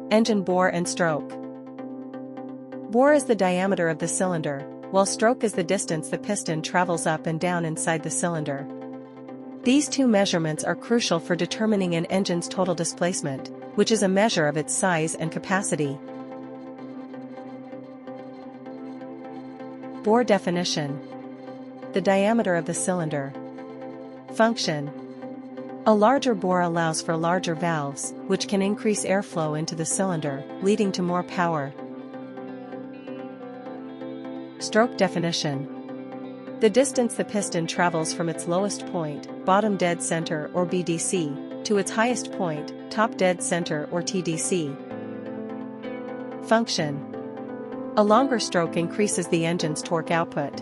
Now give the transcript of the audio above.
Engine bore and stroke. Bore is the diameter of the cylinder, while stroke is the distance the piston travels up and down inside the cylinder. These two measurements are crucial for determining an engine's total displacement, which is a measure of its size and capacity. Bore definition. The diameter of the cylinder. Function. A larger bore allows for larger valves, which can increase airflow into the cylinder, leading to more power. Stroke definition. The distance the piston travels from its lowest point, bottom dead center or BDC, to its highest point, top dead center or TDC. Function. A longer stroke increases the engine's torque output.